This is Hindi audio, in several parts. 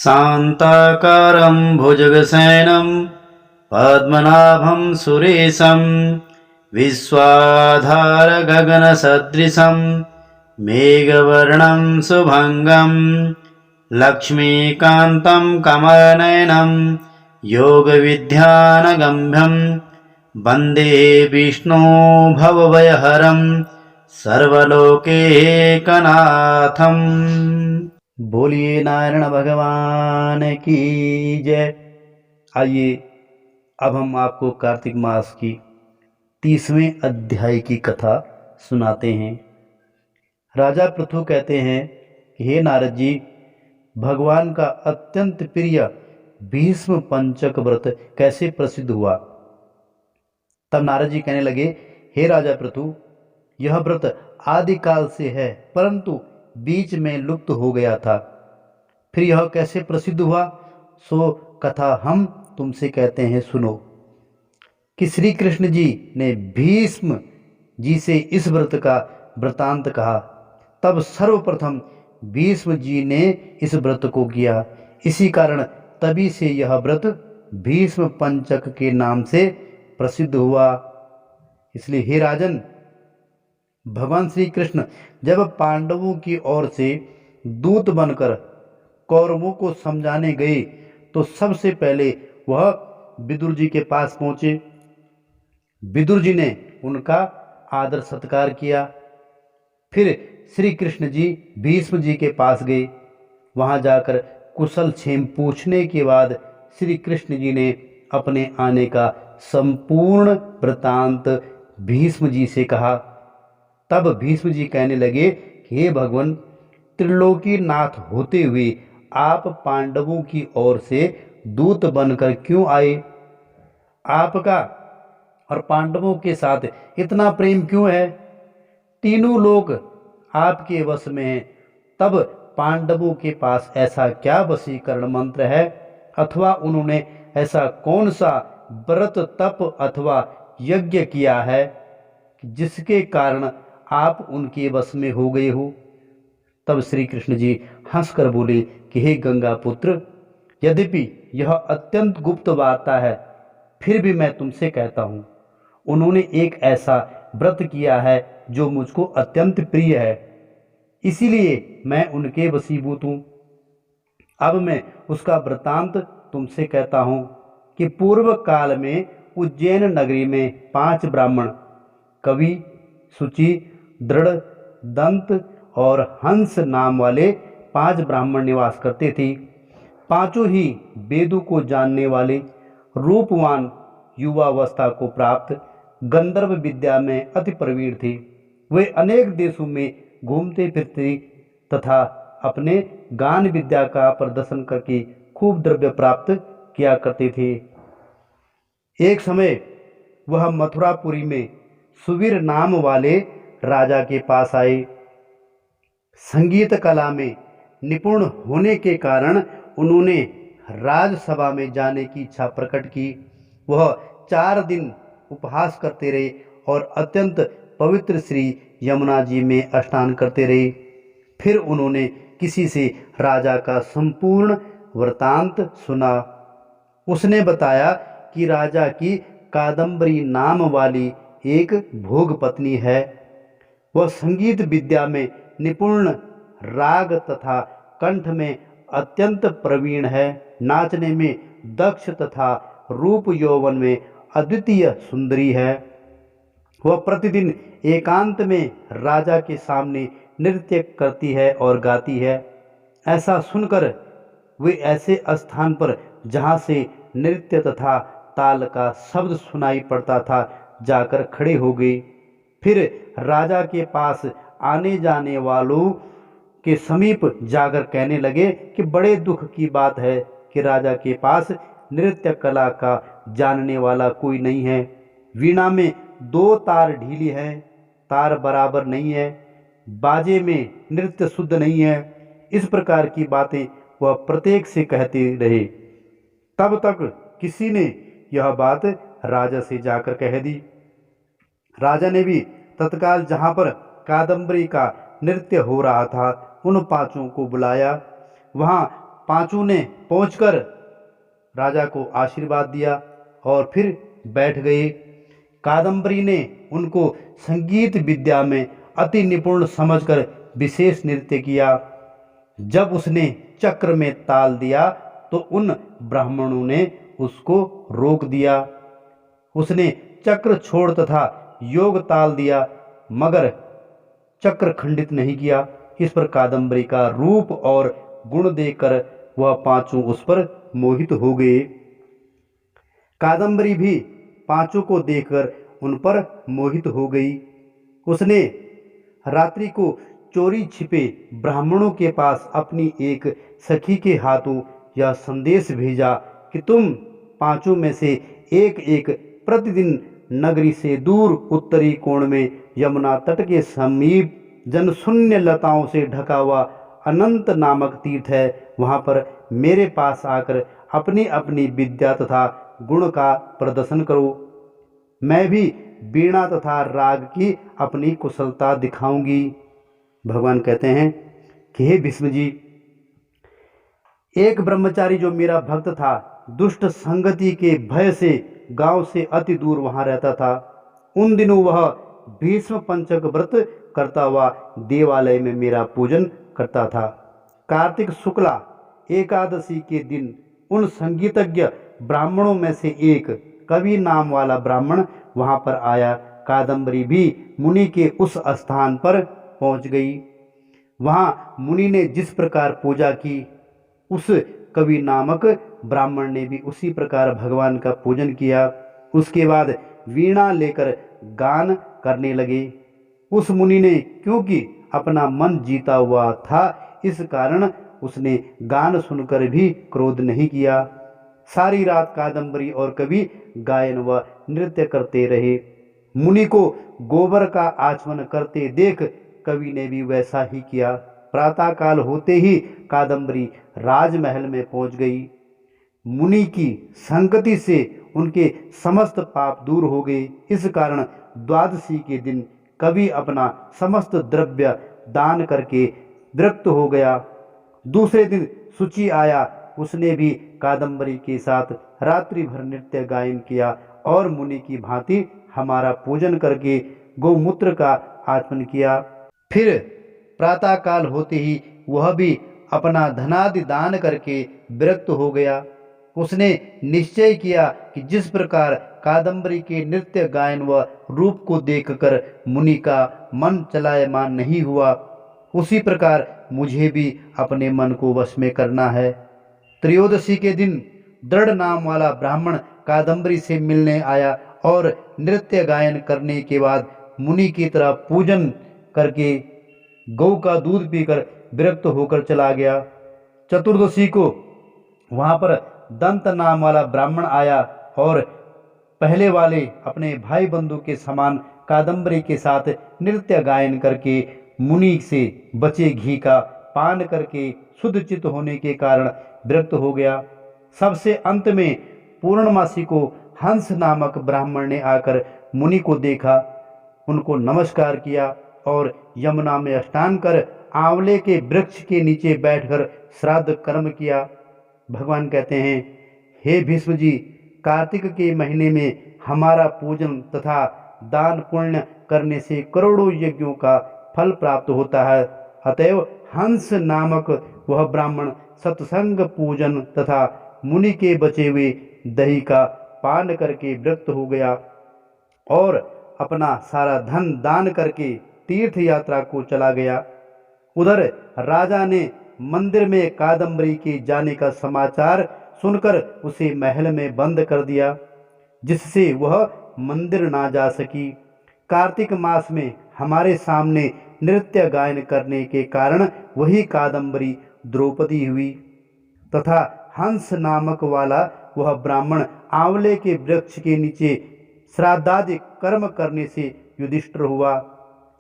शान्ताकारं भुजगशयनं पद्मनाभं सुरेशं विश्वाधारगगनसदृशं मेघवर्णं शुभङ्गं लक्ष्मीकान्तं कमलनयनं योगविद्यानगम्यं वन्दे विष्णु भवभयहरं सर्वलोकैकनाथम्। बोलिए नारायण भगवान की जय। आइए अब हम आपको कार्तिक मास की 30वें अध्याय की कथा सुनाते हैं। राजा पृथु कहते हैं कि हे नारद जी, भगवान का अत्यंत प्रिय भीष्म पंचक व्रत कैसे प्रसिद्ध हुआ। तब नारद जी कहने लगे, हे राजा पृथु, यह व्रत आदिकाल से है, परंतु बीच में लुप्त हो गया था। फिर यह कैसे प्रसिद्ध हुआ, सो कथा हम तुमसे कहते हैं, सुनो। कि श्री कृष्ण जी ने भीष्म जी से इस व्रत का वृतांत कहा। तब सर्वप्रथम भीष्म जी ने इस व्रत को किया। इसी कारण तभी से यह व्रत भीष्म पंचक के नाम से प्रसिद्ध हुआ। इसलिए हे राजन, भगवान श्री कृष्ण जब पांडवों की ओर से दूत बनकर कौरवों को समझाने गए तो सबसे पहले वह विदुर जी के पास पहुंचे। विदुर जी ने उनका आदर सत्कार किया। फिर श्री कृष्ण जी भीष्म जी के पास गए। वहां जाकर कुशल क्षेम पूछने के बाद श्री कृष्ण जी ने अपने आने का संपूर्ण वृतांत भीष्म जी से कहा। तब भीष्म जी कहने लगे कि हे भगवान, त्रिलोकी नाथ होते हुए आप पांडवों की ओर से दूत बनकर क्यों आए? आपका और पांडवों के साथ इतना प्रेम क्यों है? तीनों लोग आपके वश में हैं, तब पांडवों के पास ऐसा क्या वशीकरण मंत्र है, अथवा उन्होंने ऐसा कौन सा व्रत तप अथवा यज्ञ किया है जिसके कारण आप उनके वश में हो गए हो? तब श्री कृष्ण जी हंसकर बोले कि हे गंगा पुत्र, यद्यपि यह अत्यंत गुप्त वार्ता है, फिर भी मैं तुमसे कहता हूँ, उन्होंने एक ऐसा व्रत किया है जो मुझको अत्यंत प्रिय है, इसीलिए मैं उनके वशीभूत हूँ। अब मैं उसका वृतांत तुमसे कहता हूँ कि पूर्व काल में उज्जैन नगरी में 5 ब्राह्मण, कवि, शुचि, दृढ़, दंत और हंस नाम वाले 5 ब्राह्मण निवास करते थे। पांचों ही वेदों को जानने वाले, रूपवान, युवावस्था को प्राप्त, गंधर्व विद्या में अति प्रवीण थे। वे अनेक देशों में घूमते फिरते तथा अपने गान विद्या का प्रदर्शन करके खूब द्रव्य प्राप्त किया करते थे। एक समय वह मथुरापुरी में सुवीर नाम वाले राजा के पास आए। संगीत कला में निपुण होने के कारण उन्होंने राजसभा में जाने की इच्छा प्रकट की। वह 4 दिन उपहास करते रहे और अत्यंत पवित्र श्री यमुना जी में स्नान करते रहे। फिर उन्होंने किसी से राजा का संपूर्ण वृतांत सुना। उसने बताया कि राजा की कादम्बरी नाम वाली एक भोग पत्नी है। वह संगीत विद्या में निपुण, राग तथा कंठ में अत्यंत प्रवीण है, नाचने में दक्ष तथा रूप यौवन में अद्वितीय सुंदरी है। वह प्रतिदिन एकांत में राजा के सामने नृत्य करती है और गाती है। ऐसा सुनकर वे ऐसे स्थान पर जहाँ से नृत्य तथा ताल का शब्द सुनाई पड़ता था जाकर खड़े हो गई। फिर राजा के पास आने जाने वालों के समीप जाकर कहने लगे कि बड़े दुख की बात है कि राजा के पास नृत्य कला का जानने वाला कोई नहीं है। वीणा में 2 तार ढीली हैं, तार बराबर नहीं है, बाजे में नृत्य शुद्ध नहीं है। इस प्रकार की बातें वह प्रत्येक से कहते रहे। तब तक किसी ने यह बात राजा से जाकर कह दी। राजा ने भी तत्काल जहाँ पर कादम्बरी का नृत्य हो रहा था उन 5 को बुलाया। वहाँ पांचों ने पहुंचकर राजा को आशीर्वाद दिया और फिर बैठ गए। कादम्बरी ने उनको संगीत विद्या में अति निपुण समझकर विशेष नृत्य किया। जब उसने चक्र में ताल दिया तो उन ब्राह्मणों ने उसको रोक दिया। उसने चक्र छोड़ तथा योग ताल दिया मगर चक्र खंडित नहीं किया। इस पर कादम्बरी का रूप और गुण देखकर वह पांचों उस पर मोहित हो गए। कादम्बरी भी पांचों को देखकर उन पर मोहित हो गई। उसने रात्रि को चोरी छिपे ब्राह्मणों के पास अपनी एक सखी के हाथों यह संदेश भेजा कि तुम पांचों में से एक एक प्रतिदिन नगरी से दूर उत्तरी कोण में यमुना तट के समीप जनशून्य लताओं से ढका हुआ अनंत नामक तीर्थ है, वहां पर मेरे पास आकर अपनी अपनी विद्या तथा गुण का प्रदर्शन करो। मैं भी वीणा तथा राग की अपनी कुशलता दिखाऊंगी। भगवान कहते हैं कि हे भीष्म जी, एक ब्रह्मचारी जो मेरा भक्त था, दुष्ट संगति के भय से गांव से अति दूर वहां रहता था। उन दिनों वह भीष्म पंचक व्रत करता हुआ देवालय में मेरा पूजन करता था। कार्तिक शुक्ला एकादशी के दिन उन संगीतज्ञ ब्राह्मणों में से एक कवि नाम वाला ब्राह्मण वहां पर आया। कादम्बरी भी मुनि के उस स्थान पर पहुंच गई। वहां मुनि ने जिस प्रकार पूजा की, उस कवि नामक ब्राह्मण ने भी उसी प्रकार भगवान का पूजन किया। उसके बाद वीणा लेकर गान करने लगे। उस मुनि ने क्योंकि अपना मन जीता हुआ था, इस कारण उसने गान सुनकर भी क्रोध नहीं किया। सारी रात कादम्बरी और कवि गायन व नृत्य करते रहे। मुनि को गोबर का आचमन करते देख कवि ने भी वैसा ही किया। प्रातःकाल होते ही कादम्बरी राजमहल में पहुंच गई। मुनि की संगति से उनके समस्त पाप दूर हो गए। इस कारण द्वादशी के दिन कवि अपना समस्त द्रव्य दान करके विरक्त हो गया। दूसरे दिन शुचि आया। उसने भी कादम्बरी के साथ रात्रि भर नृत्य गायन किया और मुनि की भांति हमारा पूजन करके गौमूत्र का आचमन किया। फिर प्रातःकाल होते ही वह भी अपना धनादि दान करके विरक्त हो गया। उसने निश्चय किया कि जिस प्रकार कादम्बरी के नृत्य गायन व रूप को देखकर मुनि का मन चलायमान नहीं हुआ, उसी प्रकार मुझे भी अपने मन को वश में करना है। त्रयोदशी के दिन दृढ़ नाम वाला ब्राह्मण कादम्बरी से मिलने आया और नृत्य गायन करने के बाद मुनि की तरह पूजन करके गौ का दूध पीकर विरक्त होकर चला गया। चतुर्दशी को वहां पर दंत नाम वाला ब्राह्मण आया और पहले वाले अपने भाई बंधु के समान कादम्बरी के साथ नृत्य गायन करके मुनि से बचे घी का पान करके शुद्ध चित्त होने के कारण विरक्त हो गया। सबसे अंत में पूर्णमासी को हंस नामक ब्राह्मण ने आकर मुनि को देखा, उनको नमस्कार किया और यमुना में स्नान कर आंवले के वृक्ष के नीचे बैठकर श्राद्ध कर्म किया। भगवान कहते हैं, हे भीष्म जी, कार्तिक के महीने में हमारा पूजन तथा दान पुण्य करने से करोड़ों यज्ञों का फल प्राप्त होता है। अतएव हंस नामक वह ब्राह्मण सत्संग पूजन तथा मुनि के बचे हुए दही का पान करके विरक्त हो गया और अपना सारा धन दान करके तीर्थ यात्रा को चला गया। उधर राजा ने मंदिर में कादम्बरी के जाने का समाचार सुनकर उसे महल में बंद कर दिया, जिससे वह मंदिर ना जा सकी। कार्तिक मास में हमारे सामने नृत्य गायन करने के कारण वही कादम्बरी द्रौपदी हुई तथा हंस नामक वाला वह ब्राह्मण आंवले के वृक्ष के नीचे श्राद्धादि कर्म करने से युधिष्ठिर हुआ।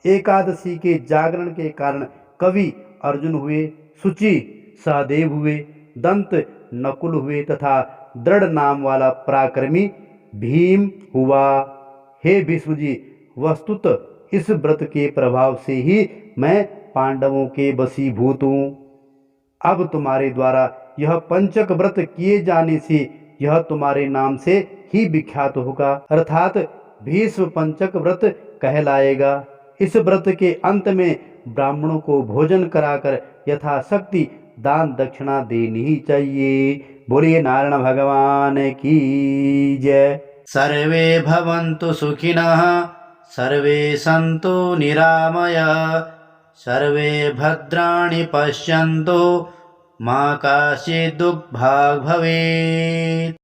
एकादशी के जागरण के कारण कवि अर्जुन हुए, शुचि सहदेव हुए, दंत नकुल हुए तथा दृढ़ नाम वाला पराक्रमी भीम हुआ। हे भीष्म जी, वस्तुतः इस व्रत के प्रभाव से ही मैं पांडवों के वशीभूत हूँ। अब तुम्हारे द्वारा यह पंचक व्रत किए जाने से यह तुम्हारे नाम से ही विख्यात होगा, अर्थात भीष्म पंचक व्रत कहलाएगा। इस व्रत के अंत में ब्राह्मणों को भोजन कराकर यथाशक्ति दान दक्षिणा देनी ही चाहिए। बोलिए नारायण भगवान की जय। सर्वे भवन्तु सुखिनः, सर्वे सन्तु निरामयाः, सर्वे भद्राणि पश्यन्तु, मा कश्चित् दुःखभाग् भवेत्।